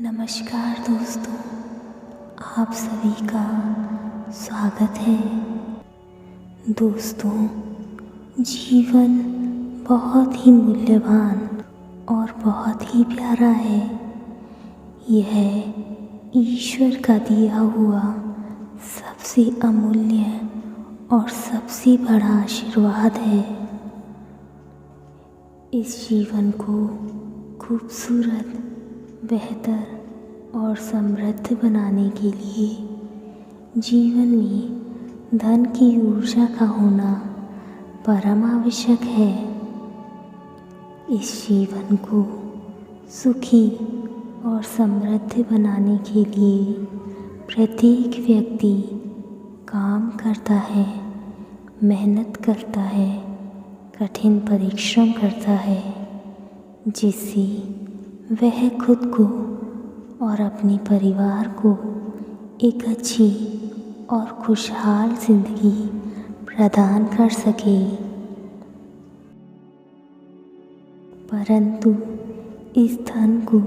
नमस्कार दोस्तों, आप सभी का स्वागत है। दोस्तों, जीवन बहुत ही मूल्यवान और बहुत ही प्यारा है। यह ईश्वर का दिया हुआ सबसे अमूल्य और सबसे बड़ा आशीर्वाद है। इस जीवन को खूबसूरत, बेहतर और समृद्ध बनाने के लिए जीवन में धन की ऊर्जा का होना परम आवश्यक है। इस जीवन को सुखी और समृद्ध बनाने के लिए प्रत्येक व्यक्ति काम करता है, मेहनत करता है, कठिन परिश्रम करता है, जिससे वह खुद को और अपने परिवार को एक अच्छी और खुशहाल जिंदगी प्रदान कर सके। परंतु इस धन को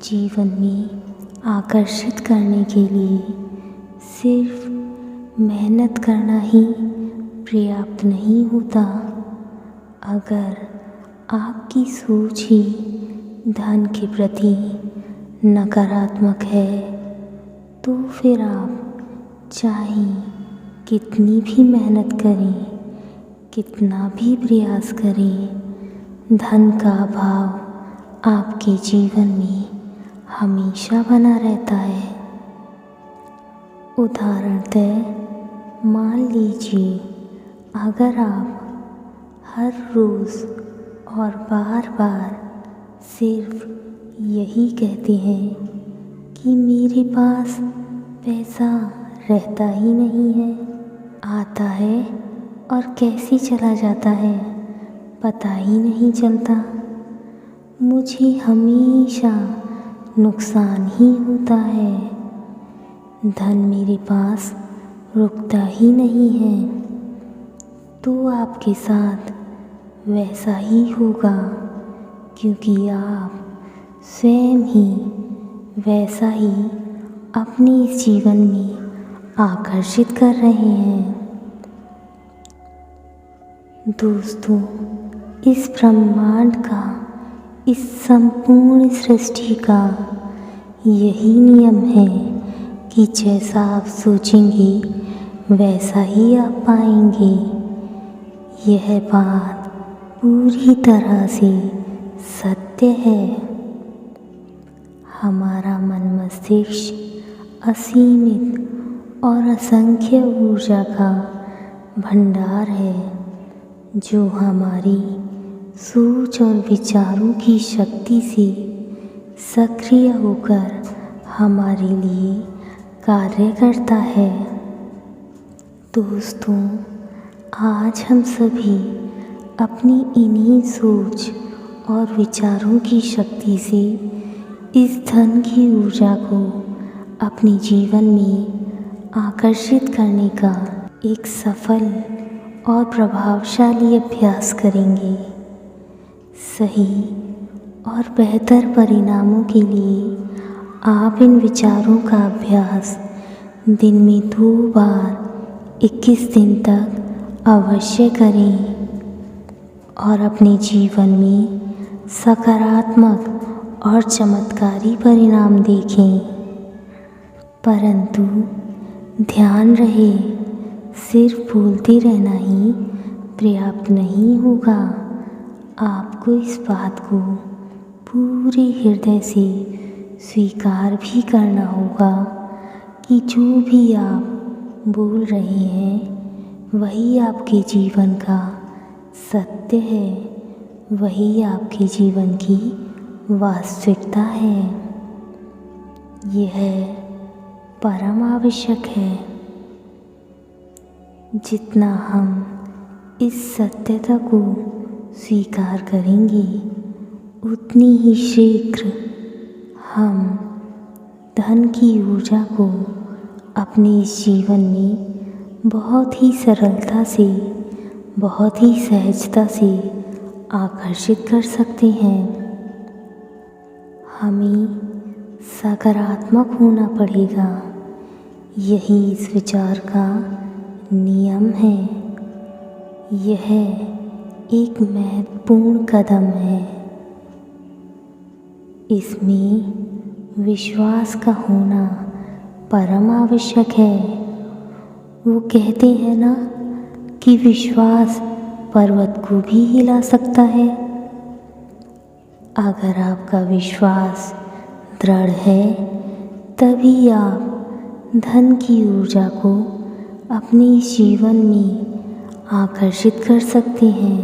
जीवन में आकर्षित करने के लिए सिर्फ मेहनत करना ही पर्याप्त नहीं होता। अगर आपकी सोच ही धन के प्रति नकारात्मक है तो फिर आप चाहे कितनी भी मेहनत करें, कितना भी प्रयास करें, धन का अभाव आपके जीवन में हमेशा बना रहता है। उदाहरणतः मान लीजिए, अगर आप हर रोज़ और बार बार सिर्फ यही कहते हैं कि मेरे पास पैसा रहता ही नहीं है, आता है और कैसे चला जाता है पता ही नहीं चलता, मुझे हमेशा नुकसान ही होता है, धन मेरे पास रुकता ही नहीं है, तो आपके साथ वैसा ही होगा, क्योंकि आप स्वयं ही वैसा ही अपने इस जीवन में आकर्षित कर रहे हैं। दोस्तों, इस ब्रह्मांड का, इस संपूर्ण सृष्टि का यही नियम है कि जैसा आप सोचेंगे वैसा ही आप पाएंगे। यह बात पूरी तरह से सत्य है। हमारा मन मस्तिष्क असीमित और असंख्य ऊर्जा का भंडार है, जो हमारी सोच और विचारों की शक्ति से सक्रिय होकर हमारे लिए कार्य करता है। दोस्तों, आज हम सभी अपनी इन्हीं सोच और विचारों की शक्ति से इस धन की ऊर्जा को अपने जीवन में आकर्षित करने का एक सफल और प्रभावशाली अभ्यास करेंगे। सही और बेहतर परिणामों के लिए आप इन विचारों का अभ्यास दिन में 2 बार 21 दिन तक अवश्य करें और अपने जीवन में सकारात्मक और चमत्कारी परिणाम देखें। परंतु ध्यान रहे, सिर्फ बोलते रहना ही पर्याप्त नहीं होगा। आपको इस बात को पूरे हृदय से स्वीकार भी करना होगा कि जो भी आप बोल रहे हैं वही आपके जीवन का सत्य है, वही आपके जीवन की वास्तविकता है। यह परम आवश्यक है। जितना हम इस सत्यता को स्वीकार करेंगे, उतनी ही शीघ्र हम धन की ऊर्जा को अपने इस जीवन में बहुत ही सरलता से, बहुत ही सहजता से आकर्षित कर सकते हैं। हमें सकारात्मक होना पड़ेगा। यही इस विचार का नियम है। यह एक महत्वपूर्ण कदम है। इसमें विश्वास का होना परम आवश्यक है। वो कहते हैं ना कि विश्वास पर्वत को भी हिला सकता है। अगर आपका विश्वास दृढ़ है तभी आप धन की ऊर्जा को अपने जीवन में आकर्षित कर सकते हैं।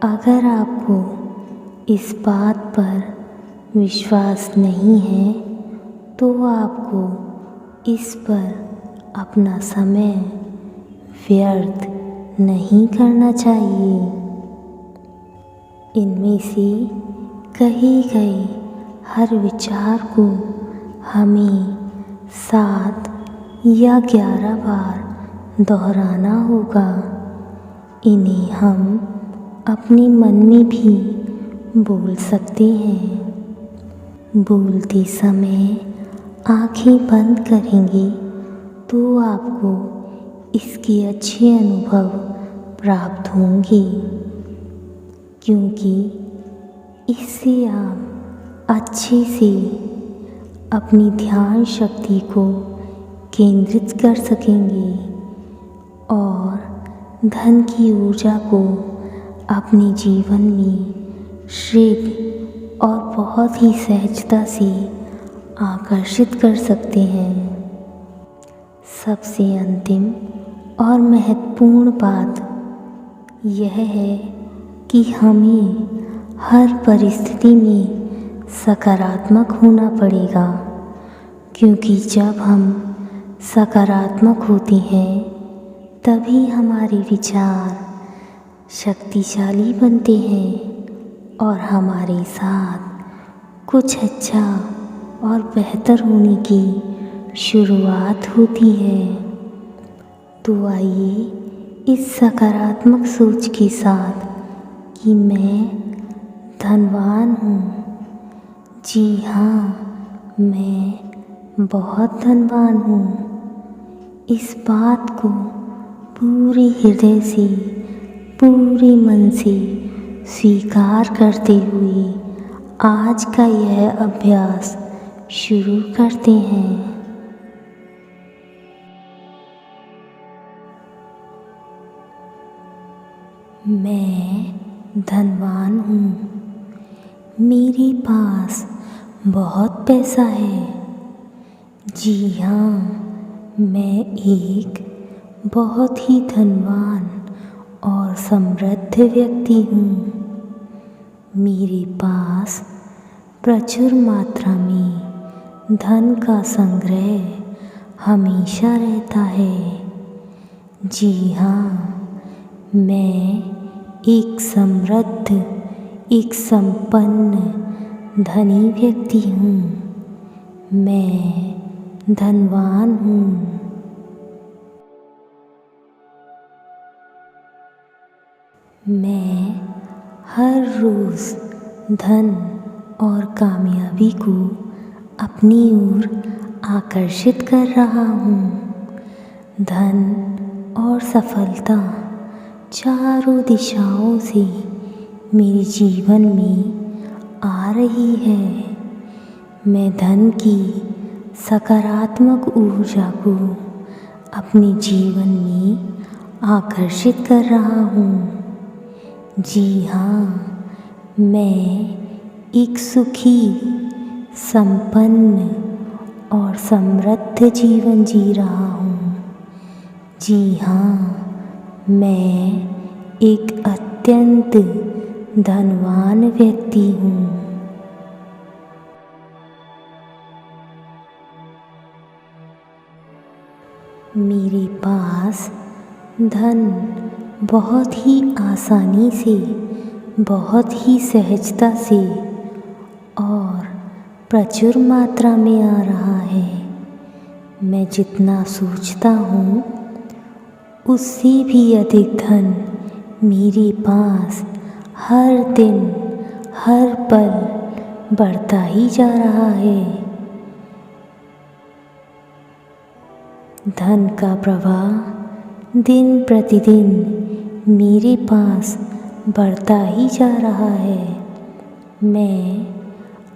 अगर आपको इस बात पर विश्वास नहीं है तो आपको इस पर अपना समय व्यर्थ नहीं करना चाहिए। इनमें से कहे गए हर विचार को हमें 7 या 11 बार दोहराना होगा। इन्हें हम अपने मन में भी बोल सकते हैं। बोलते समय आंखें बंद करेंगे तो आपको इसके अच्छे अनुभव प्राप्त होंगे, क्योंकि इससे आप अच्छे से अपनी ध्यान शक्ति को केंद्रित कर सकेंगे और धन की ऊर्जा को अपने जीवन में शीघ्र और बहुत ही सहजता से आकर्षित कर सकते हैं। सबसे अंतिम और महत्वपूर्ण बात यह है कि हमें हर परिस्थिति में सकारात्मक होना पड़ेगा, क्योंकि जब हम सकारात्मक होते हैं तभी हमारे विचार शक्तिशाली बनते हैं और हमारे साथ कुछ अच्छा और बेहतर होने की शुरुआत होती है। तो आइए इस सकारात्मक सोच के साथ कि मैं धनवान हूँ, जी हाँ, मैं बहुत धनवान हूँ, इस बात को पूरे हृदय से, पूरे मन से स्वीकार करते हुए आज का यह अभ्यास शुरू करते हैं। मैं धनवान हूँ, मेरे पास बहुत पैसा है। जी हाँ, मैं एक बहुत ही धनवान और समृद्ध व्यक्ति हूँ। मेरे पास प्रचुर मात्रा में धन का संग्रह हमेशा रहता है। जी हाँ, मैं एक समृद्ध, एक संपन्न धनी व्यक्ति हूँ। मैं धनवान हूँ। मैं हर रोज़ धन और कामयाबी को अपनी ओर आकर्षित कर रहा हूँ। धन और सफलता चारों दिशाओं से मेरे जीवन में आ रही है। मैं धन की सकारात्मक ऊर्जा को अपने जीवन में आकर्षित कर रहा हूँ। जी हाँ, मैं एक सुखी, संपन्न और समृद्ध जीवन जी रहा हूँ। जी हाँ, मैं एक अत्यंत धनवान व्यक्ति हूँ। मेरे पास धन बहुत ही आसानी से, बहुत ही सहजता से और प्रचुर मात्रा में आ रहा है। मैं जितना सोचता हूँ उससे भी अधिक धन मेरे पास हर दिन, हर पल बढ़ता ही जा रहा है। धन का प्रवाह दिन प्रतिदिन मेरे पास बढ़ता ही जा रहा है। मैं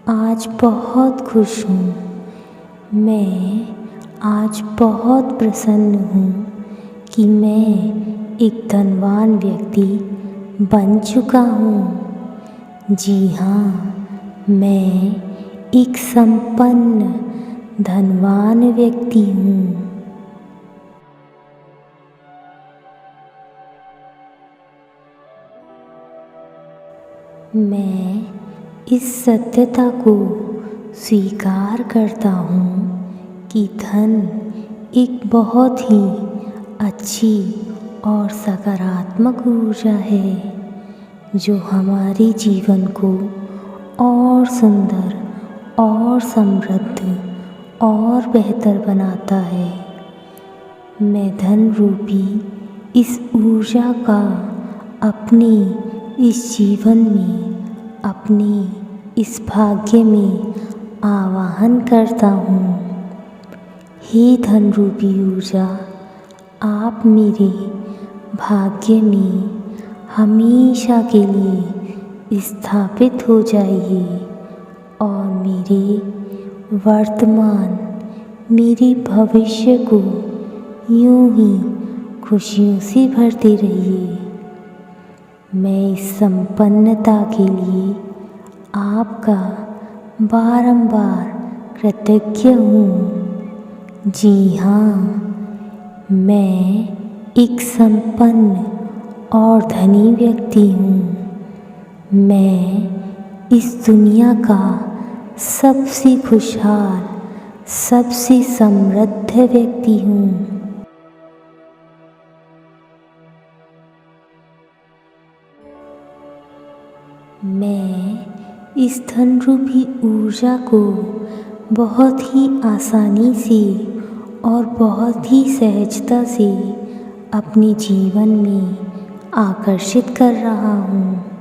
आज बहुत खुश हूँ। मैं आज बहुत प्रसन्न हूँ कि मैं एक धनवान व्यक्ति बन चुका हूँ। जी हाँ, मैं एक संपन्न धनवान व्यक्ति हूँ। मैं इस सत्यता को स्वीकार करता हूँ कि धन एक बहुत ही अच्छी और सकारात्मक ऊर्जा है जो हमारे जीवन को और सुंदर और समृद्ध और बेहतर बनाता है। मैं धन रूपी इस ऊर्जा का अपने इस जीवन में, अपने इस भाग्य में आवाहन करता हूँ। हे धन रूपी ऊर्जा, आप मेरे भाग्य में हमेशा के लिए स्थापित हो जाइए और मेरे वर्तमान, मेरे भविष्य को यूं ही खुशियों से भरते रहिए। मैं इस संपन्नता के लिए आपका बारंबार कृतज्ञ हूँ। जी हाँ, मैं एक संपन्न और धनी व्यक्ति हूँ। मैं इस दुनिया का सबसे खुशहाल, सबसे समृद्ध व्यक्ति हूँ। मैं इस धन रूपी ऊर्जा को बहुत ही आसानी से और बहुत ही सहजता से अपने जीवन में आकर्षित कर रहा हूँ।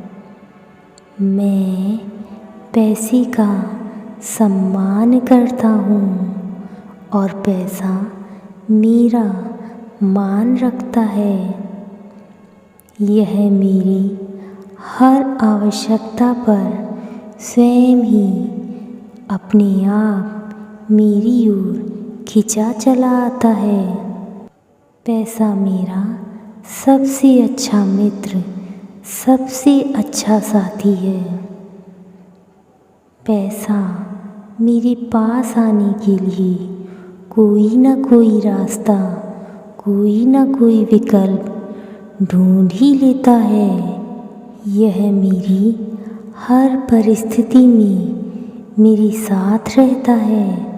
मैं पैसे का सम्मान करता हूँ और पैसा मेरा मान रखता है। यह मेरी हर आवश्यकता पर स्वयं ही अपने आप मेरी ओर खिंचा चला आता है। पैसा मेरा सबसे अच्छा मित्र, सबसे अच्छा साथी है। पैसा मेरे पास आने के लिए कोई ना कोई रास्ता, कोई ना कोई विकल्प ढूंढ ही लेता है। यह मेरी हर परिस्थिति में मेरे साथ रहता है।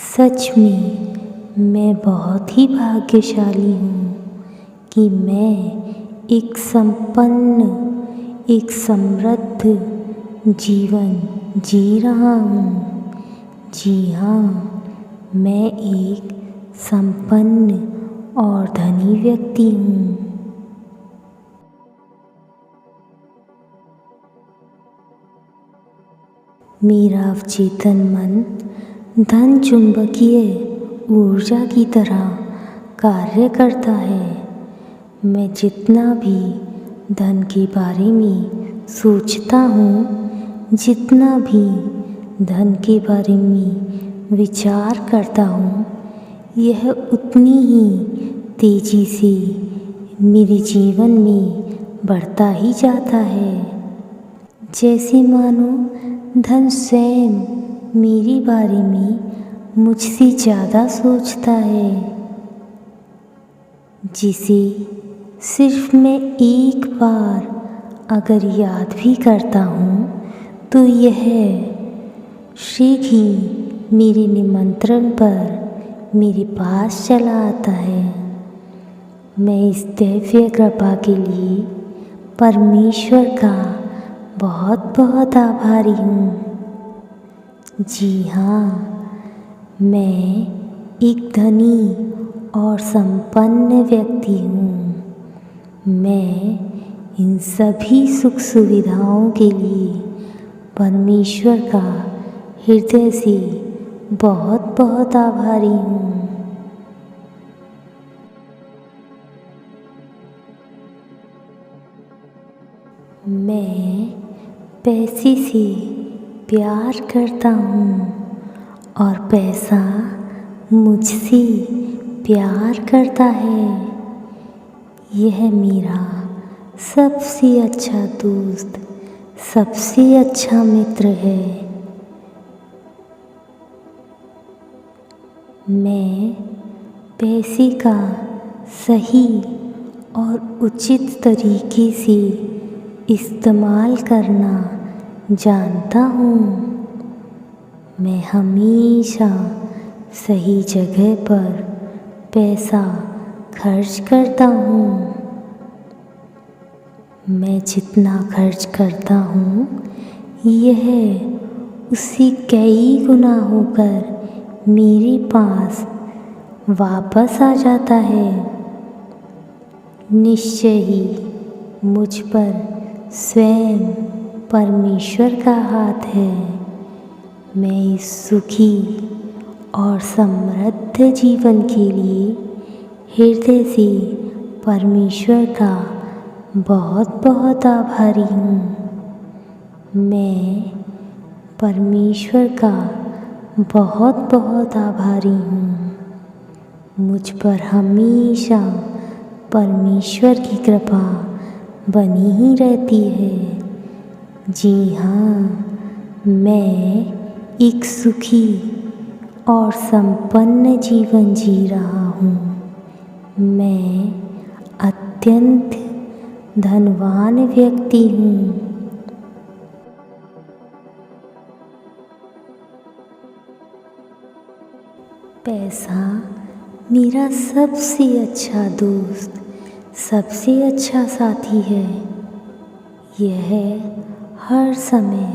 सच में मैं बहुत ही भाग्यशाली हूँ कि मैं एक संपन्न, एक समृद्ध जीवन जी रहा हूँ। जी हाँ, मैं एक संपन्न और धनी व्यक्ति हूँ। मेरा अवचेतन मन धन चुंबकीय ऊर्जा की तरह कार्य करता है। मैं जितना भी धन के बारे में सोचता हूँ, जितना भी धन के बारे में विचार करता हूँ, यह उतनी ही तेज़ी से मेरे जीवन में बढ़ता ही जाता है। जैसे मानो धन स्वयं मेरे बारे में मुझसे ज़्यादा सोचता है, जिसे सिर्फ मैं एक बार अगर याद भी करता हूँ तो यह शीघ्र ही मेरे निमंत्रण पर मेरे पास चला आता है। मैं इस दैवीय कृपा के लिए परमेश्वर का बहुत बहुत आभारी हूँ। जी हाँ, मैं एक धनी और संपन्न व्यक्ति हूँ। मैं इन सभी सुख सुविधाओं के लिए परमेश्वर का हृदय से बहुत बहुत आभारी हूँ। मैं पैसे से प्यार करता हूँ और पैसा मुझसे प्यार करता है। यह मेरा सबसे अच्छा दोस्त, सबसे अच्छा मित्र है। मैं पैसे का सही और उचित तरीके से इस्तेमाल करना जानता हूँ। मैं हमेशा सही जगह पर पैसा खर्च करता हूँ। मैं जितना खर्च करता हूँ यह उससे कई गुना होकर मेरे पास वापस आ जाता है। निश्चय ही मुझ पर स्वयं परमेश्वर का हाथ है। मैं इस सुखी और समृद्ध जीवन के लिए हृदय से परमेश्वर का बहुत बहुत आभारी हूँ। मैं परमेश्वर का बहुत बहुत आभारी हूँ। मुझ पर हमेशा परमेश्वर की कृपा बनी ही रहती है। जी हाँ, मैं एक सुखी और संपन्न जीवन जी रहा हूँ। मैं अत्यंत धनवान व्यक्ति हूँ। पैसा मेरा सबसे अच्छा दोस्त, सबसे अच्छा साथी है। यह हर समय,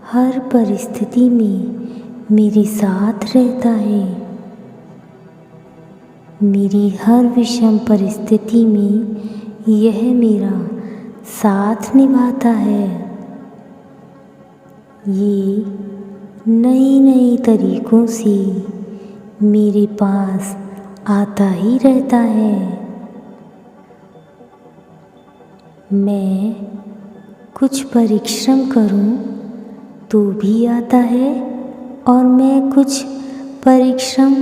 हर परिस्थिति में मेरे साथ रहता है। मेरी हर विषम परिस्थिति में यह मेरा साथ निभाता है। ये नई नई तरीकों से मेरे पास आता ही रहता है। मैं कुछ परिश्रम करूं तो भी आता है और मैं कुछ परिश्रम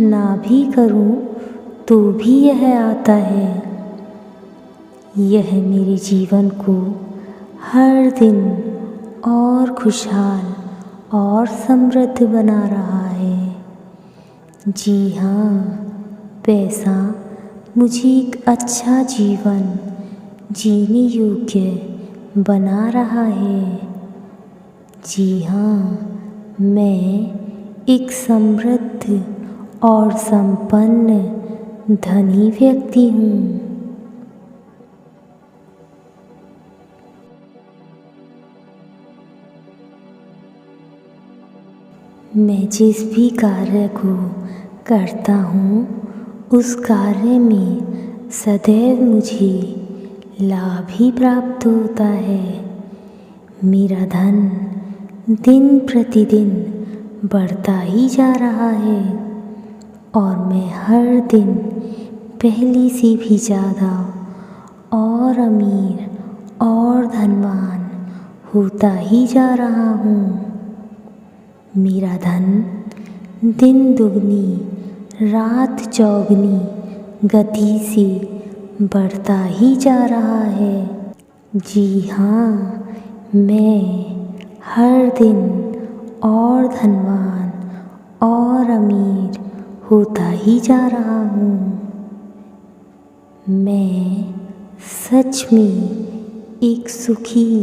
ना भी करूं तो भी यह आता है। यह मेरे जीवन को हर दिन और खुशहाल और समृद्ध बना रहा है। जी हाँ, पैसा मुझे एक अच्छा जीवन जीने योग्य बना रहा है। जी हाँ, मैं एक समृद्ध और संपन्न धनी व्यक्ति हूँ। मैं जिस भी कार्य को करता हूँ उस कार्य में सदैव मुझे लाभ ही प्राप्त होता है। मेरा धन दिन प्रतिदिन बढ़ता ही जा रहा है और मैं हर दिन पहले से भी ज़्यादा और अमीर और धनवान होता ही जा रहा हूँ। मेरा धन दिन दुगनी रात चौगुनी गति से बढ़ता ही जा रहा है। जी हाँ, मैं हर दिन और धनवान और अमीर होता ही जा रहा हूँ। मैं सच में एक सुखी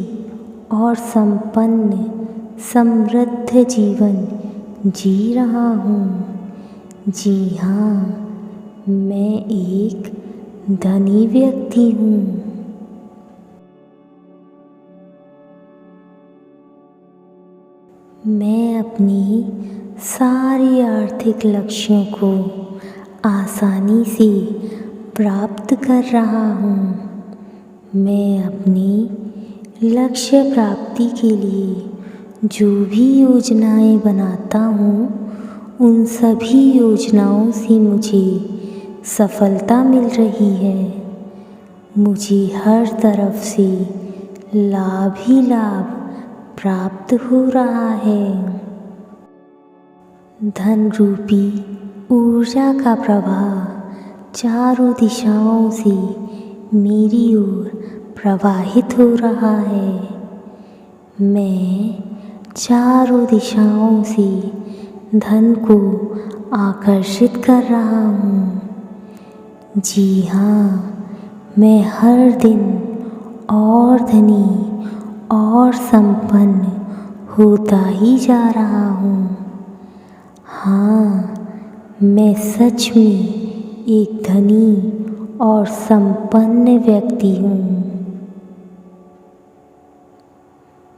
और संपन्न समृद्ध जीवन जी रहा हूँ। जी हाँ, मैं एक धनी व्यक्ति हूँ। मैं अपनी सारी आर्थिक लक्ष्यों को आसानी से प्राप्त कर रहा हूँ। मैं अपनी लक्ष्य प्राप्ति के लिए जो भी योजनाएं बनाता हूँ उन सभी योजनाओं से मुझे सफलता मिल रही है। मुझे हर तरफ से लाभ ही लाभ प्राप्त हो रहा है। धन रूपी ऊर्जा का प्रवाह चारों दिशाओं से मेरी ओर प्रवाहित हो रहा है। मैं चारों दिशाओं से धन को आकर्षित कर रहा हूँ। जी हाँ, मैं हर दिन और धनी और संपन्न होता ही जा रहा हूँ। हाँ, मैं सच में एक धनी और संपन्न व्यक्ति हूँ।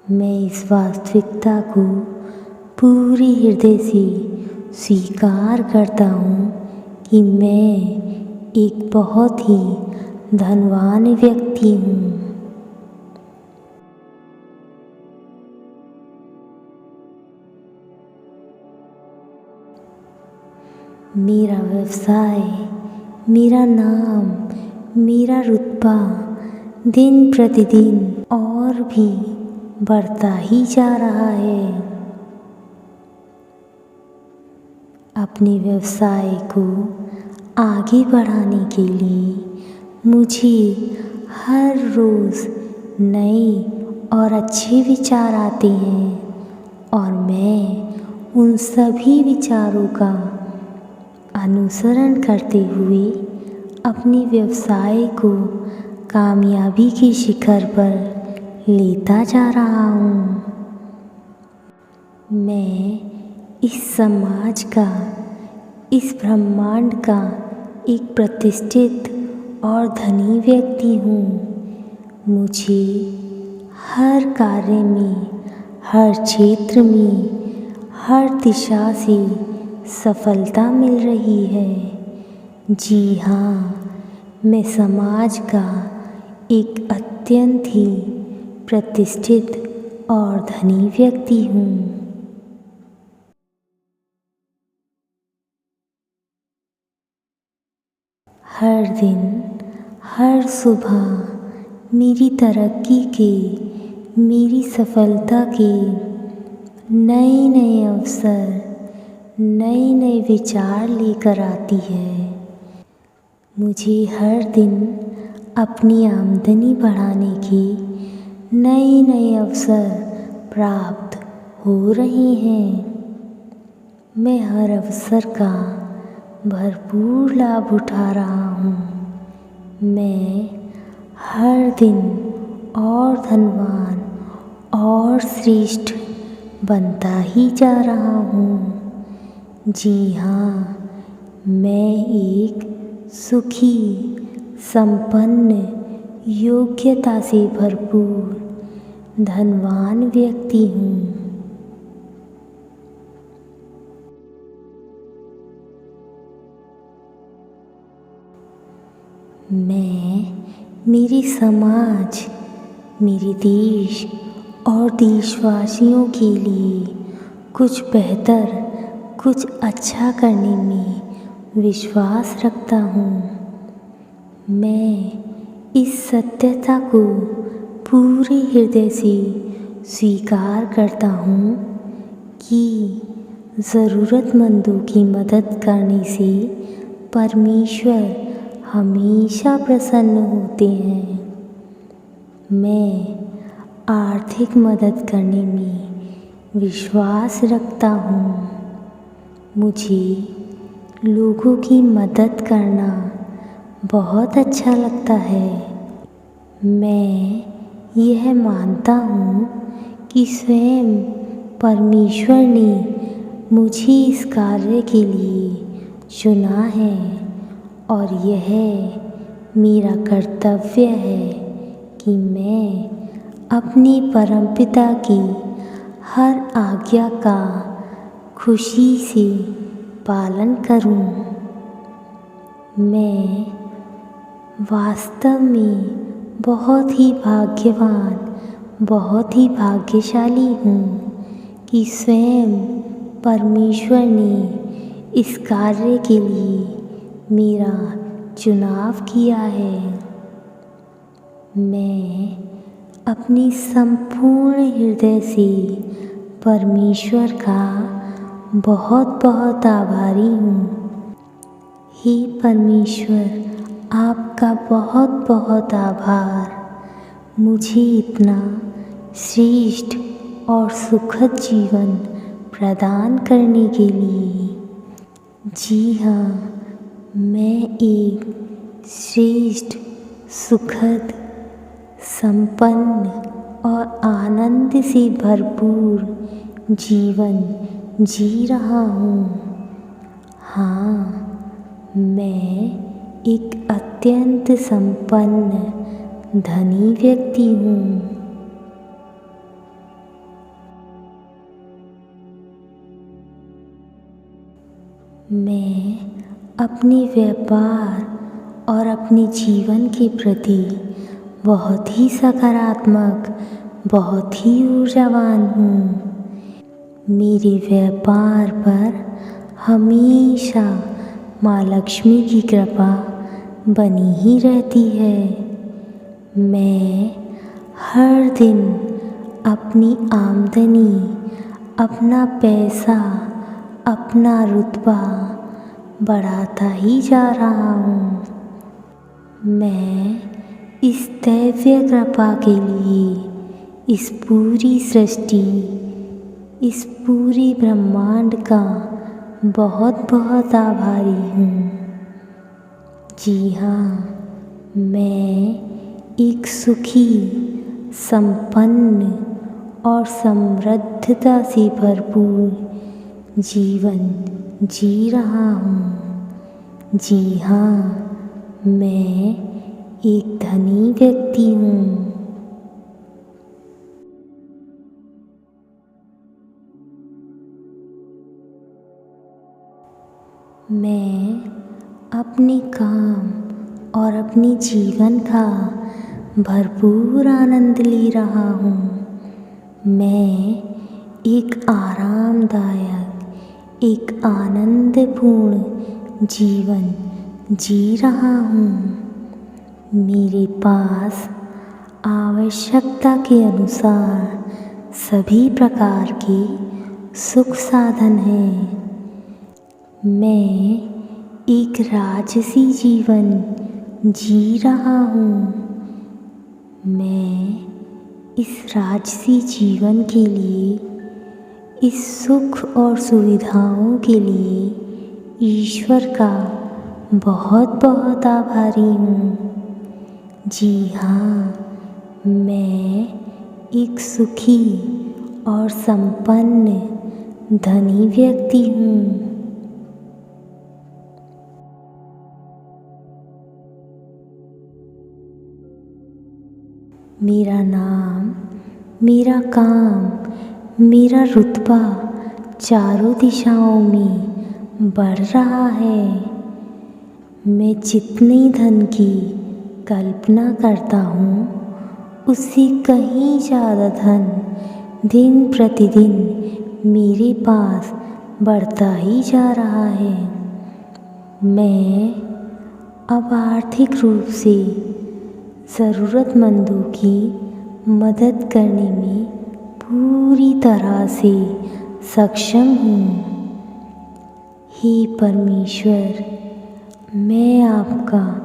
मैं इस वास्तविकता को पूरे हृदय से स्वीकार करता हूँ कि मैं एक बहुत ही धनवान व्यक्ति हूँ। मेरा व्यवसाय, मेरा नाम, मेरा रुतबा दिन प्रतिदिन और भी बढ़ता ही जा रहा है। अपने व्यवसाय को आगे बढ़ाने के लिए मुझे हर रोज़ नए और अच्छे विचार आते हैं और मैं उन सभी विचारों का अनुसरण करते हुए अपने व्यवसाय को कामयाबी के शिखर पर लेता जा रहा हूँ। मैं इस समाज का, इस ब्रह्मांड का एक प्रतिष्ठित और धनी व्यक्ति हूँ। मुझे हर कार्य में, हर क्षेत्र में, हर दिशा से सफलता मिल रही है। जी हाँ, मैं समाज का एक अत्यंत ही प्रतिष्ठित और धनी व्यक्ति हूँ। हर दिन, हर सुबह मेरी तरक्की के, मेरी सफलता के नए नए अवसर, नए नए विचार लेकर आती है। मुझे हर दिन अपनी आमदनी बढ़ाने के नए नए अवसर प्राप्त हो रहे हैं। मैं हर अवसर का भरपूर लाभ उठा रहा हूँ। मैं हर दिन और धनवान और श्रेष्ठ बनता ही जा रहा हूँ। जी हाँ, मैं एक सुखी, संपन्न, योग्यता से भरपूर धनवान व्यक्ति हूँ। मैं मेरे समाज, मेरे देश और देशवासियों के लिए कुछ बेहतर, कुछ अच्छा करने में विश्वास रखता हूँ। मैं इस सत्यता को पूरे हृदय से स्वीकार करता हूँ कि ज़रूरतमंदों की मदद करने से परमेश्वर हमेशा प्रसन्न होते हैं। मैं आर्थिक मदद करने में विश्वास रखता हूँ। मुझे लोगों की मदद करना बहुत अच्छा लगता है। मैं यह मानता हूँ कि स्वयं परमेश्वर ने मुझे इस कार्य के लिए चुना है और यह मेरा कर्तव्य है कि मैं अपने परमपिता की हर आज्ञा का खुशी से पालन करूं। मैं वास्तव में बहुत ही भाग्यवान, बहुत ही भाग्यशाली हूँ कि स्वयं परमेश्वर ने इस कार्य के लिए मेरा चुनाव किया है। मैं अपनी संपूर्ण हृदय से परमेश्वर का बहुत बहुत आभारी हूँ। हे परमेश्वर, आपका बहुत बहुत आभार मुझे इतना श्रेष्ठ और सुखद जीवन प्रदान करने के लिए। जी हाँ, मैं एक श्रेष्ठ, सुखद, संपन्न और आनंद से भरपूर जीवन जी रहा हूँ। हाँ, मैं एक अत्यंत संपन्न धनी व्यक्ति हूँ। मैं अपने व्यापार और अपने जीवन के प्रति बहुत ही सकारात्मक, बहुत ही ऊर्जावान हूँ। मेरे व्यापार पर हमेशा माँ लक्ष्मी की कृपा बनी ही रहती है। मैं हर दिन अपनी आमदनी, अपना पैसा, अपना रुतबा बढ़ाता ही जा रहा हूँ। मैं इस दैवीय कृपा के लिए इस पूरी सृष्टि, इस पूरी ब्रह्मांड का बहुत बहुत आभारी हूँ। जी हाँ, मैं एक सुखी, संपन्न और समृद्धता से भरपूर जीवन जी रहा हूँ। जी हाँ, मैं एक धनी व्यक्ति हूँ। मैं अपने काम और अपने जीवन का भरपूर आनंद ले रहा हूँ। मैं एक आरामदायक, एक आनंदपूर्ण जीवन जी रहा हूँ। मेरे पास आवश्यकता के अनुसार सभी प्रकार के सुख साधन हैं। मैं एक राजसी जीवन जी रहा हूँ। मैं इस राजसी जीवन के लिए, इस सुख और सुविधाओं के लिए ईश्वर का बहुत बहुत आभारी हूँ। जी हाँ, मैं एक सुखी और संपन्न धनी व्यक्ति हूँ। मेरा नाम, मेरा काम, मेरा रुतबा चारों दिशाओं में बढ़ रहा है। मैं जितने धन की कल्पना करता हूँ, उससे कहीं ज़्यादा धन दिन प्रतिदिन मेरे पास बढ़ता ही जा रहा है। मैं अब आर्थिक रूप से ज़रूरतमंदों की मदद करने में पूरी तरह से सक्षम हूँ। हे परमेश्वर, मैं आपका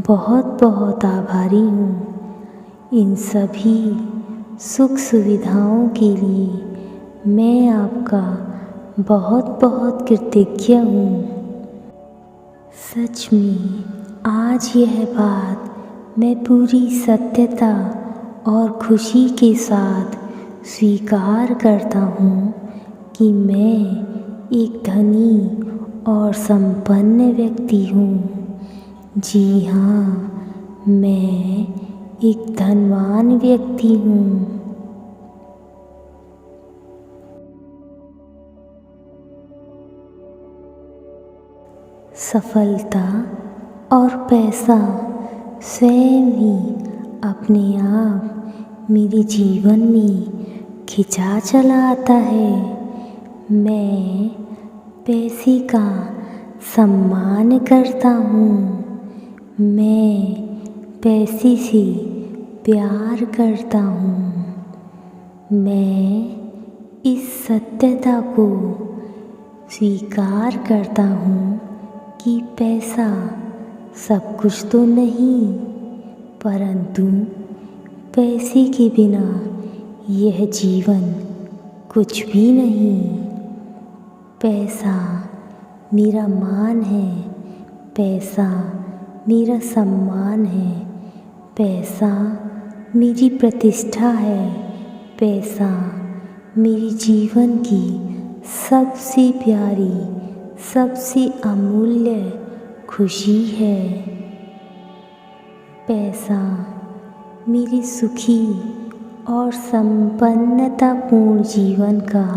बहुत बहुत आभारी हूँ। इन सभी सुख सुविधाओं के लिए मैं आपका बहुत बहुत कृतज्ञ हूँ। सच में आज यह बात मैं पूरी सत्यता और खुशी के साथ स्वीकार करता हूँ कि मैं एक धनी और संपन्न व्यक्ति हूँ। जी हाँ, मैं एक धनवान व्यक्ति हूँ। सफलता और पैसा स्वयं ही अपने आप मेरे जीवन में खिंचा चला आता है। मैं पैसे का सम्मान करता हूँ। मैं पैसे से प्यार करता हूँ। मैं इस सत्यता को स्वीकार करता हूँ कि पैसा सब कुछ तो नहीं, परंतु पैसे के बिना यह जीवन कुछ भी नहीं। पैसा मेरा मान है, पैसा मेरा सम्मान है, पैसा मेरी प्रतिष्ठा है, पैसा मेरे जीवन की सबसे प्यारी, सबसे अमूल्य खुशी है। पैसा मेरे सुखी और संपन्नतापूर्ण जीवन का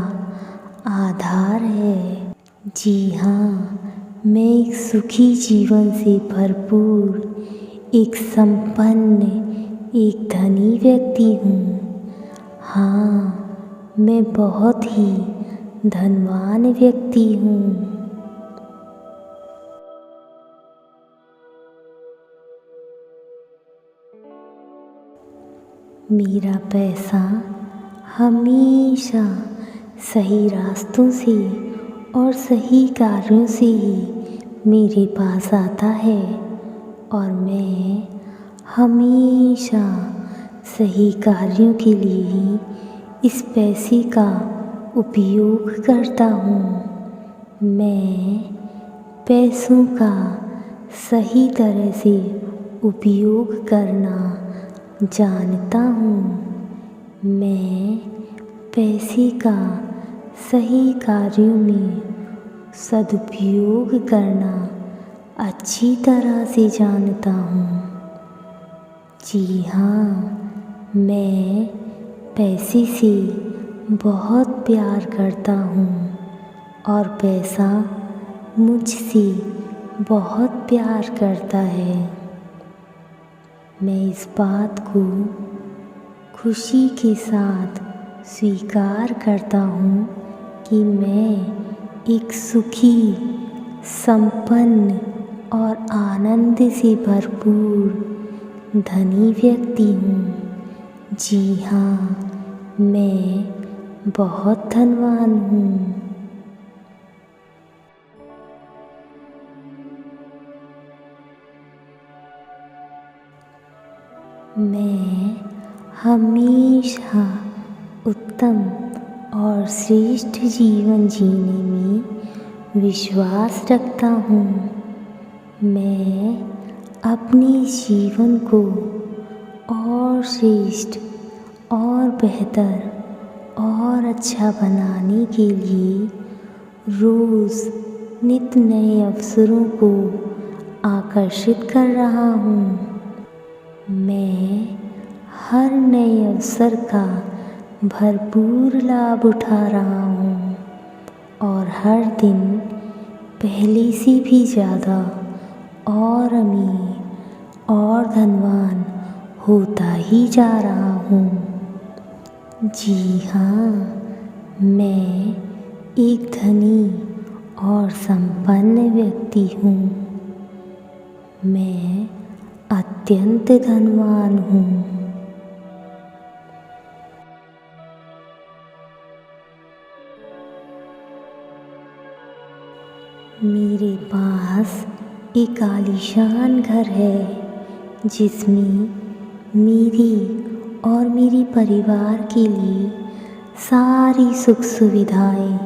आधार है। जी हाँ, मैं एक सुखी जीवन से भरपूर, एक संपन्न, एक धनी व्यक्ति हूँ। हाँ, मैं बहुत ही धनवान व्यक्ति हूँ। मेरा पैसा हमेशा सही रास्तों से और सही कार्यों से ही मेरे पास आता है और मैं हमेशा सही कार्यों के लिए ही इस पैसे का उपयोग करता हूँ। मैं पैसों का सही तरह से उपयोग करना जानता हूँ। मैं पैसे का सही कार्यों में सदुपयोग करना अच्छी तरह से जानता हूँ। जी हाँ, मैं पैसे से बहुत प्यार करता हूँ और पैसा मुझसे बहुत प्यार करता है। मैं इस बात को खुशी के साथ स्वीकार करता हूँ कि मैं एक सुखी, संपन्न और आनंद से भरपूर धनी व्यक्ति हूँ। जी हाँ, मैं बहुत धनवान हूँ। मैं हमेशा उत्तम और श्रेष्ठ जीवन जीने में विश्वास रखता हूँ। मैं अपने जीवन को और श्रेष्ठ और बेहतर और अच्छा बनाने के लिए रोज़ नित नए अवसरों को आकर्षित कर रहा हूँ। मैं हर नए अवसर का भरपूर लाभ उठा रहा हूँ और हर दिन पहले से भी ज़्यादा और अमीर और धनवान होता ही जा रहा हूँ। जी हाँ, मैं एक धनी और संपन्न व्यक्ति हूँ। मैं अत्यंत धनवान हूँ। मेरे पास एक आलीशान घर है जिसमें मेरी और मेरे परिवार के लिए सारी सुख सुविधाएं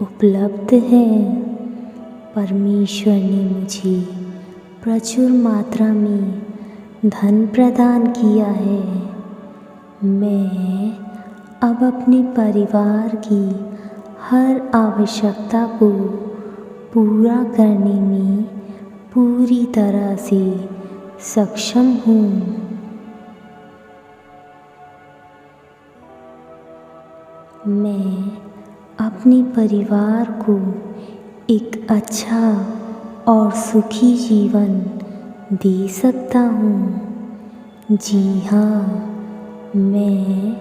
उपलब्ध हैं। परमेश्वर ने मुझे प्रचुर मात्रा में धन प्रदान किया है। मैं अब अपने परिवार की हर आवश्यकता को पूरा करने में पूरी तरह से सक्षम हूँ। मैं अपने परिवार को एक अच्छा और सुखी जीवन दे सकता हूँ। जी हाँ, मैं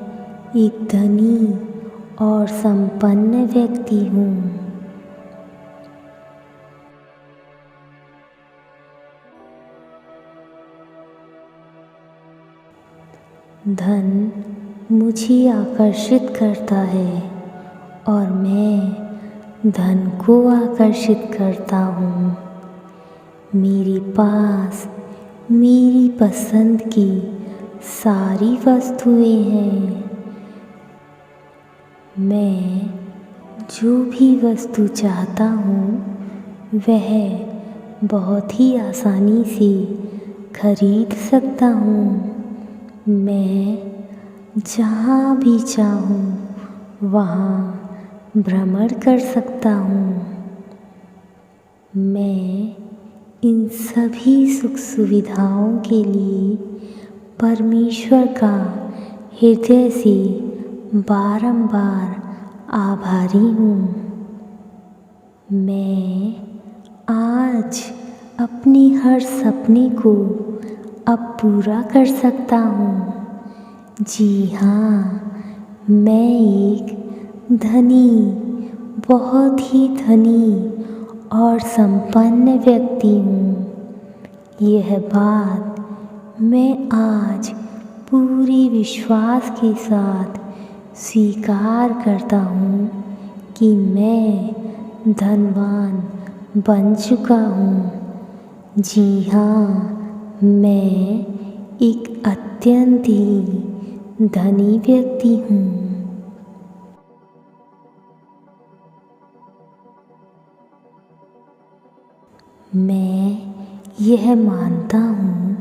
एक धनी और संपन्न व्यक्ति हूँ। धन मुझे आकर्षित करता है और मैं धन को आकर्षित करता हूँ। मेरे पास मेरी पसंद की सारी वस्तुएं हैं। मैं जो भी वस्तु चाहता हूँ वह बहुत ही आसानी से खरीद सकता हूँ। मैं जहाँ भी चाहूँ वहाँ भ्रमण कर सकता हूँ। मैं इन सभी सुख सुविधाओं के लिए परमेश्वर का हृदय से बारंबार आभारी हूँ। मैं आज अपने हर सपने को अब पूरा कर सकता हूँ। जी हाँ, मैं एक धनी, बहुत ही धनी और संपन्न व्यक्ति हूँ। यह बात मैं आज पूरे विश्वास के साथ स्वीकार करता हूँ कि मैं धनवान बन चुका हूँ। जी हाँ, मैं एक अत्यंत ही धनी व्यक्ति हूँ। मैं यह मानता हूँ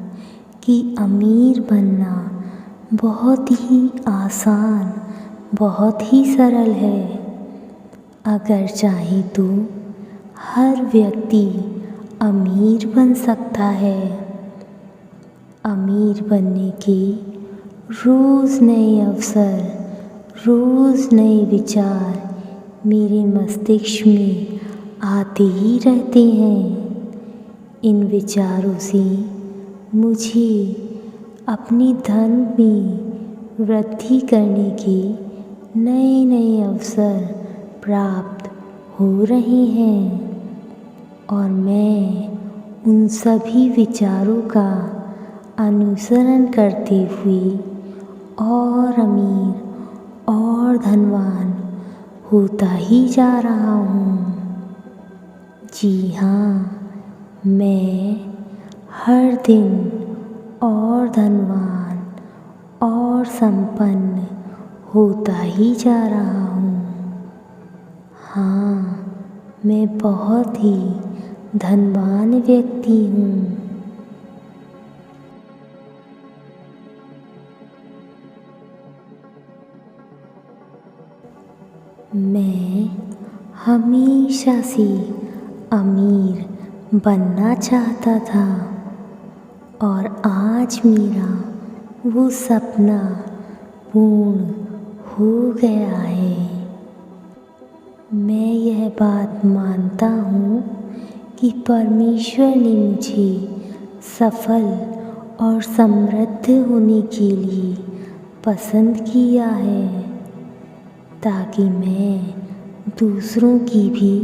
कि अमीर बनना बहुत ही आसान, बहुत ही सरल है। अगर चाहे तो हर व्यक्ति अमीर बन सकता है। अमीर बनने के रोज़ नए अवसर, रोज़ नए विचार मेरे मस्तिष्क में आते ही रहते हैं। इन विचारों से मुझे अपनी धन में वृद्धि करने के नए नए अवसर प्राप्त हो रहे हैं और मैं उन सभी विचारों का अनुसरण करते हुए और अमीर और धनवान होता ही जा रहा हूँ। जी हाँ, मैं हर दिन और धनवान और संपन्न होता ही जा रहा हूँ। हाँ, मैं बहुत ही धनवान व्यक्ति हूँ। मैं हमेशा से अमीर बनना चाहता था और आज मेरा वो सपना पूर्ण हो गया है। मैं यह बात मानता हूँ कि परमेश्वर ने मुझे सफल और समृद्ध होने के लिए पसंद किया है ताकि मैं दूसरों की भी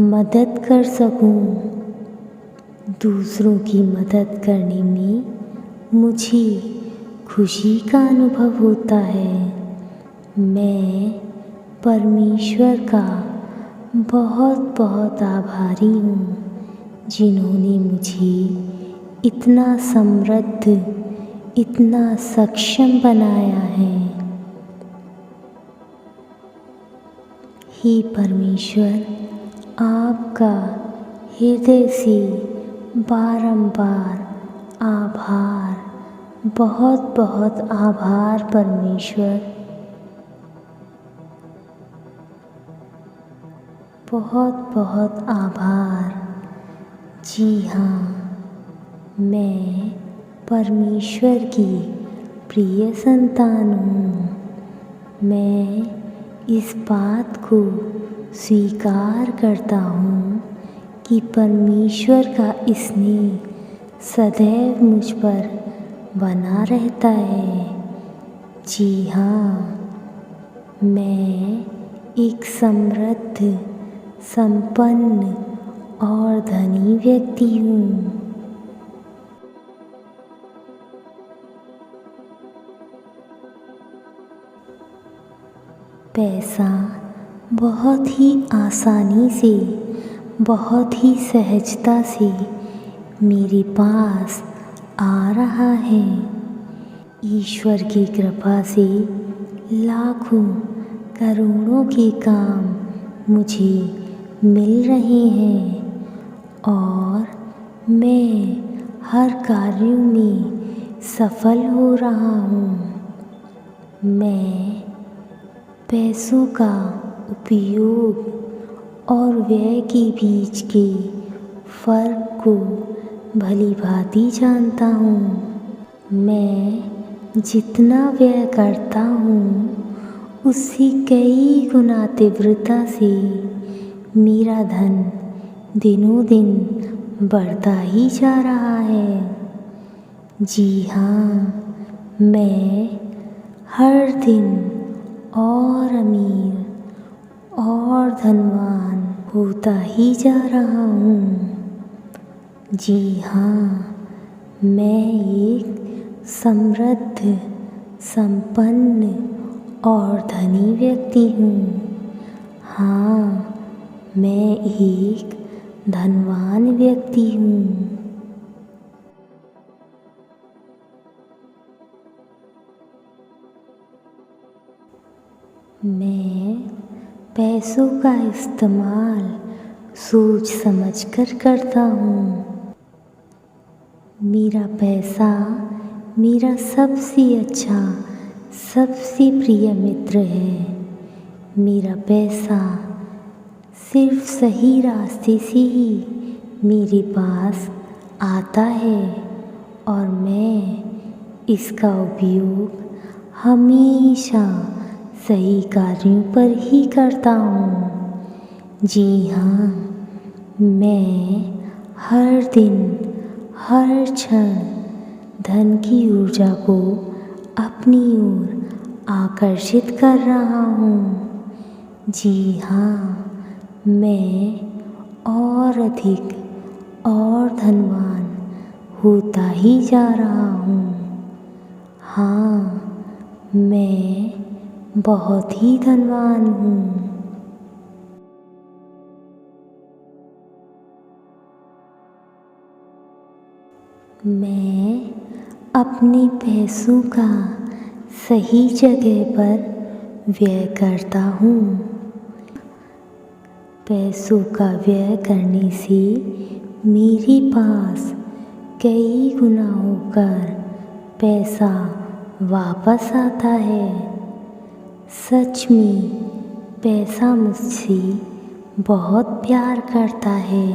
मदद कर सकूं। दूसरों की मदद करने में मुझे खुशी का अनुभव होता है। मैं परमेश्वर का बहुत बहुत आभारी हूँ जिन्होंने मुझे इतना समृद्ध, इतना सक्षम बनाया है। हे परमेश्वर, आपका हृदय से बारंबार आभार, बहुत बहुत आभार परमेश्वर, बहुत बहुत आभार। जी हाँ, मैं परमेश्वर की प्रिय संतान हूँ। मैं इस बात को स्वीकार करता हूँ कि परमेश्वर का स्नेह सदैव मुझ पर बना रहता है। जी हाँ, मैं एक समृद्ध, संपन्न और धनी व्यक्ति हूँ। पैसा बहुत ही आसानी से, बहुत ही सहजता से मेरे पास आ रहा है। ईश्वर की कृपा से लाखों करोड़ों के काम मुझे मिल रहे हैं और मैं हर कार्य में सफल हो रहा हूँ। मैं पैसों का उपयोग और व्यय के बीच के फर्क को भली भांति जानता हूँ। मैं जितना व्यय करता हूँ उससे कई गुना तीव्रता से मेरा धन दिनों दिन बढ़ता ही जा रहा है। जी हाँ, मैं हर दिन और अमीर और धनवान होता ही जा रहा हूँ। जी हाँ, मैं एक समृद्ध, संपन्न और धनी व्यक्ति हूँ। हाँ, मैं एक धनवान व्यक्ति हूँ। मैं पैसों का इस्तेमाल सोच समझकर करता हूँ। मेरा पैसा मेरा सबसे अच्छा, सबसे प्रिय मित्र है। मेरा पैसा सिर्फ सही रास्ते से ही मेरे पास आता है और मैं इसका उपयोग हमेशा सही कार्यों पर ही करता हूँ। जी हाँ, मैं हर दिन, हर क्षण धन की ऊर्जा को अपनी ओर आकर्षित कर रहा हूँ। जी हाँ, मैं और अधिक और धनवान होता ही जा रहा हूँ। हाँ, मैं बहुत ही धनवान हूँ। मैं अपने पैसों का सही जगह पर व्यय करता हूँ। पैसों का व्यय करने से मेरे पास कई गुना होकर पैसा वापस आता है। सच में पैसा मुझसे बहुत प्यार करता है।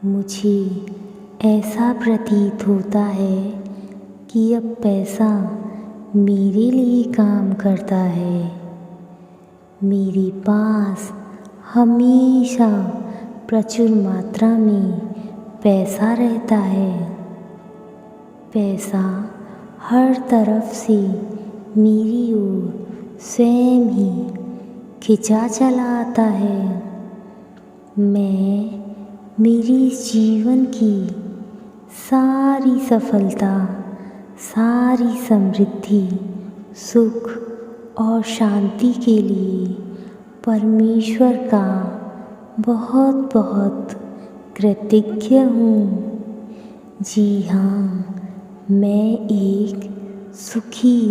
मुझे ऐसा प्रतीत होता है कि अब पैसा मेरे लिए काम करता है। मेरे पास हमेशा प्रचुर मात्रा में पैसा रहता है। पैसा हर तरफ से मेरी ओर स्वयं ही खिंचा चला आता है। मैं मेरी जीवन की सारी सफलता, सारी समृद्धि, सुख और शांति के लिए परमेश्वर का बहुत बहुत कृतज्ञ हूँ। जी हाँ, मैं एक सुखी,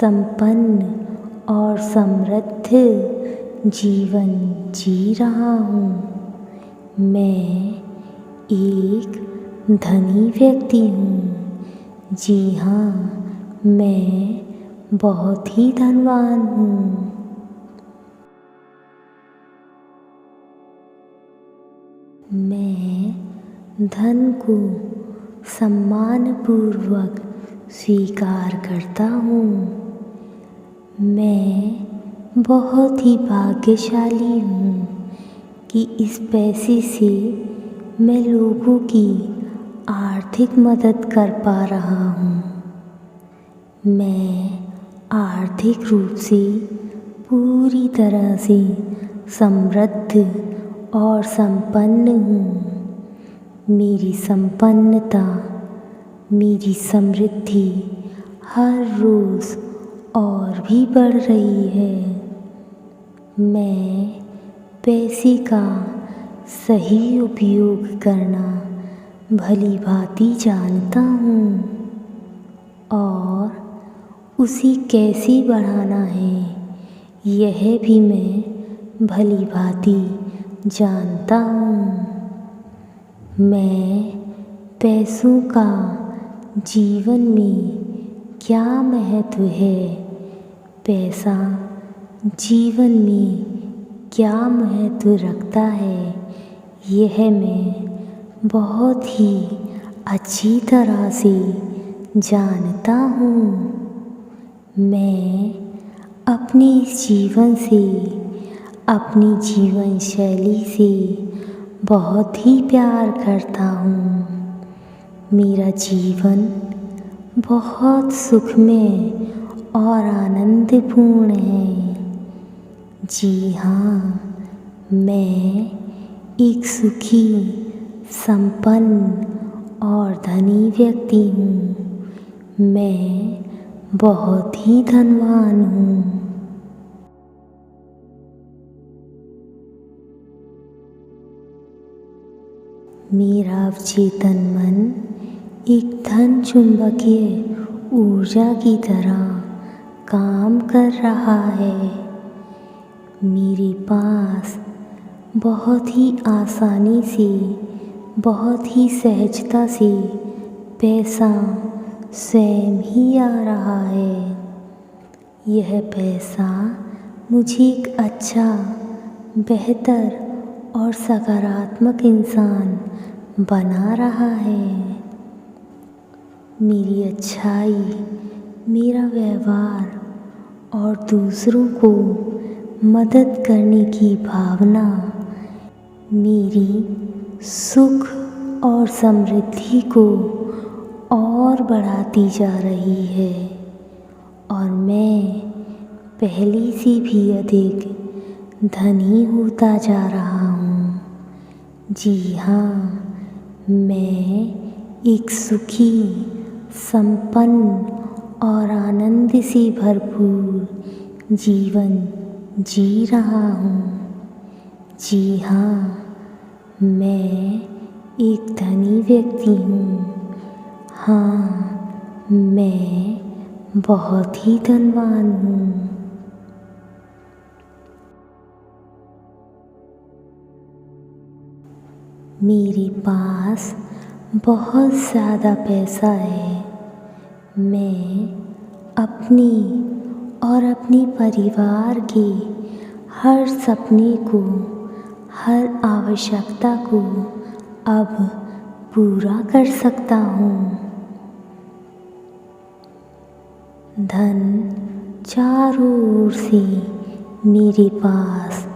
संपन्न और समृद्ध जीवन जी रहा हूँ। मैं एक धनी व्यक्ति हूँ। जी हाँ, मैं बहुत ही धनवान हूँ। मैं धन को सम्मानपूर्वक स्वीकार करता हूँ। मैं बहुत ही भाग्यशाली हूँ कि इस पैसे से मैं लोगों की आर्थिक मदद कर पा रहा हूँ। मैं आर्थिक रूप से पूरी तरह से समृद्ध और संपन्न हूँ। मेरी संपन्नता, मेरी समृद्धि हर रोज़ और भी बढ़ रही है। मैं पैसे का सही उपयोग करना भली भांति जानता हूँ और उसे कैसे बढ़ाना है यह भी मैं भली भांति जानता हूँ। मैं पैसों का जीवन में क्या महत्व है, पैसा जीवन में क्या महत्व रखता है, यह मैं बहुत ही अच्छी तरह से जानता हूँ। मैं अपने जीवन से, अपनी जीवन शैली से बहुत ही प्यार करता हूँ। मेरा जीवन बहुत सुखमय और आनंदपूर्ण है। जी हाँ, मैं एक सुखी, संपन्न और धनी व्यक्ति हूँ। मैं बहुत ही धनवान हूँ। मेरा अवचेतन मन एक धन चुंबकीय ऊर्जा की तरह काम कर रहा है। मेरे पास बहुत ही आसानी से, बहुत ही सहजता से पैसा स्वयं ही आ रहा है। यह पैसा मुझे एक अच्छा, बेहतर और सकारात्मक इंसान बना रहा है। मेरी अच्छाई, मेरा व्यवहार और दूसरों को मदद करने की भावना मेरी सुख और समृद्धि को और बढ़ाती जा रही है और मैं पहले से भी अधिक धनी होता जा रहा हूँ। जी हाँ, मैं एक सुखी, संपन्न और आनंद से भरपूर जीवन जी रहा हूँ। जी हाँ, मैं एक धनी व्यक्ति हूँ। हाँ, मैं बहुत ही धनवान हूँ। मेरे पास बहुत ज़्यादा पैसा है। मैं अपनी और अपने परिवार के हर सपने को, हर आवश्यकता को अब पूरा कर सकता हूँ। धन चारों ओर से मेरे पास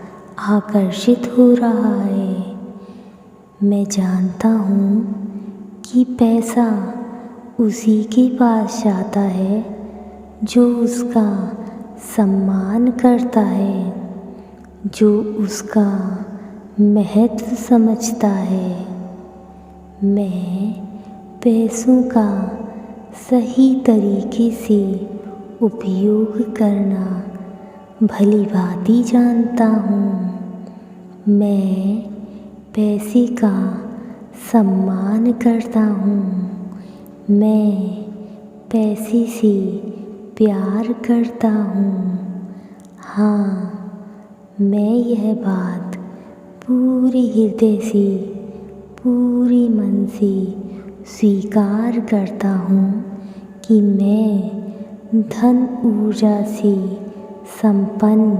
आकर्षित हो रहा है। मैं जानता हूँ कि पैसा उसी के पास जाता है जो उसका सम्मान करता है, जो उसका महत्व समझता है। मैं पैसों का सही तरीके से उपयोग करना भली भांति जानता हूँ। मैं पैसे का सम्मान करता हूँ। मैं पैसे से प्यार करता हूँ। हाँ, मैं यह बात पूरे हृदय से, पूरे मन से स्वीकार करता हूँ कि मैं धन ऊर्जा से संपन्न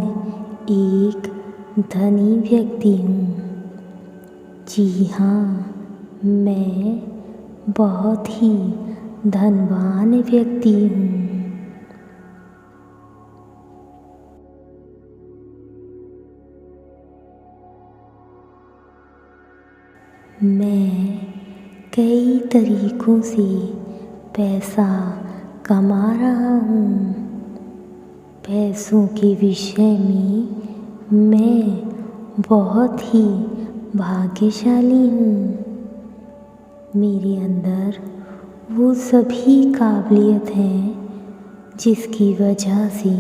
एक धनी व्यक्ति हूँ। जी हाँ, मैं बहुत ही धनवान व्यक्ति हूँ। मैं कई तरीकों से पैसा कमा रहा हूँ। पैसों के विषय में मैं बहुत ही भाग्यशाली हूँ। मेरे अंदर वो सभी काबिलियत हैं जिसकी वजह से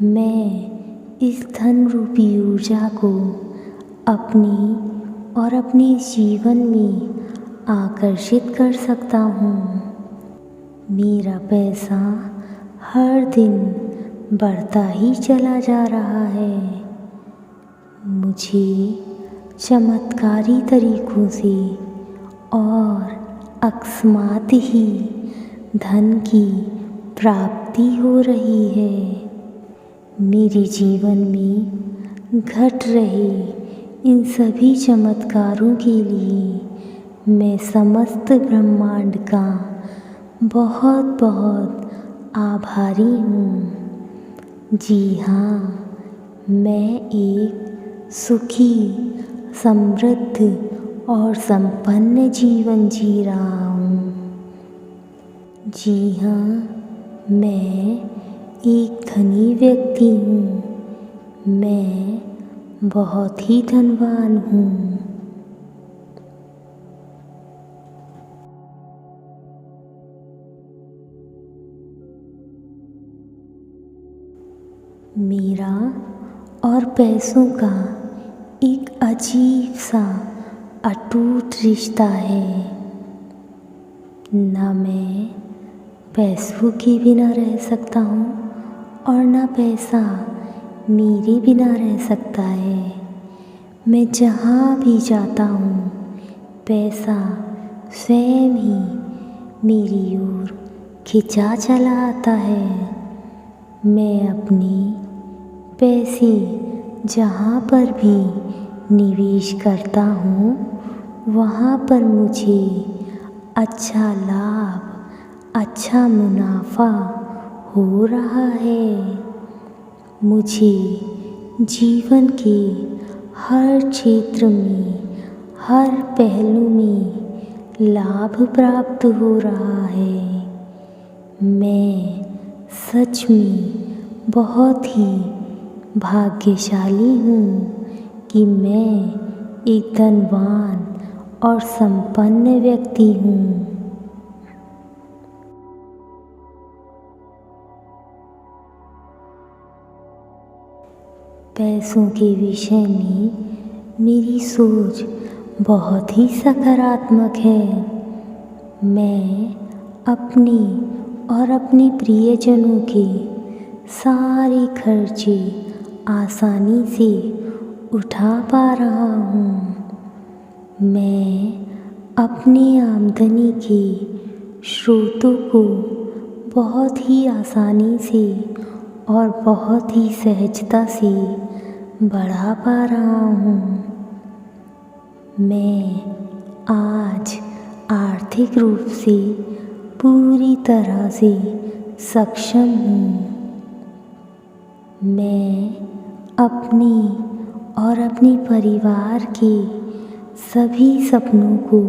मैं इस धन रूपी ऊर्जा को अपनी और अपने जीवन में आकर्षित कर सकता हूँ। मेरा पैसा हर दिन बढ़ता ही चला जा रहा है। मुझे चमत्कारी तरीकों से और अकस्मात ही धन की प्राप्ति हो रही है। मेरे जीवन में घट रहे इन सभी चमत्कारों के लिए मैं समस्त ब्रह्मांड का बहुत बहुत आभारी हूँ। जी हाँ, मैं एक सुखी, समृद्ध और संपन्न जीवन जी रहा हूँ। जी हाँ, मैं एक धनी व्यक्ति हूँ। मैं बहुत ही धनवान हूँ। मेरा और पैसों का एक अजीब सा अटूट रिश्ता है। ना मैं पैसों के बिना रह सकता हूँ और ना पैसा मेरे बिना रह सकता है। मैं जहाँ भी जाता हूँ पैसा स्वयं ही मेरी ओर खिंचा चला आता है। मैं अपने पैसे जहाँ पर भी निवेश करता हूँ वहाँ पर मुझे अच्छा लाभ, अच्छा मुनाफा हो रहा है। मुझे जीवन के हर क्षेत्र में, हर पहलू में लाभ प्राप्त हो रहा है। मैं सच में बहुत ही भाग्यशाली हूँ कि मैं एक धनवान और संपन्न व्यक्ति हूँ। पैसों के विषय में मेरी सोच बहुत ही सकारात्मक है। मैं अपने और अपने प्रियजनों के सारे खर्चे आसानी से उठा पा रहा हूँ। मैं अपनी आमदनी के स्रोतों को बहुत ही आसानी से और बहुत ही सहजता से बढ़ा पा रहा हूँ। मैं आज आर्थिक रूप से पूरी तरह से सक्षम हूँ। मैं अपनी और अपने परिवार के सभी सपनों को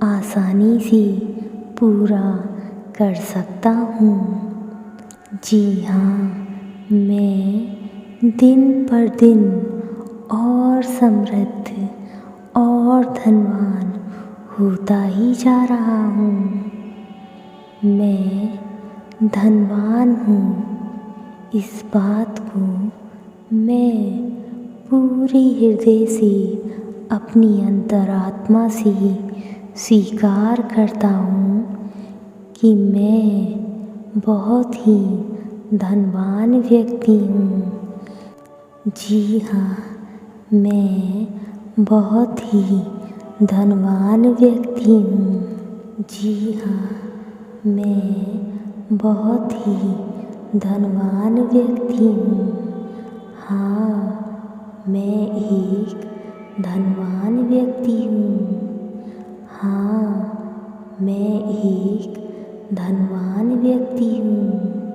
आसानी से पूरा कर सकता हूँ। जी हाँ, मैं दिन पर दिन और समृद्ध और धनवान होता ही जा रहा हूँ। मैं धनवान हूँ, इस बात को मैं पूरे हृदय से अपनी अंतरात्मा से स्वीकार करता हूँ कि मैं बहुत ही धनवान व्यक्ति हूँ। जी हाँ, मैं बहुत ही धनवान व्यक्ति हूँ। जी हाँ, मैं बहुत ही धनवान व्यक्ति हूँ। हाँ, मैं एक धनवान व्यक्ति हूँ। हाँ, मैं एक धनवान व्यक्ति हूँ।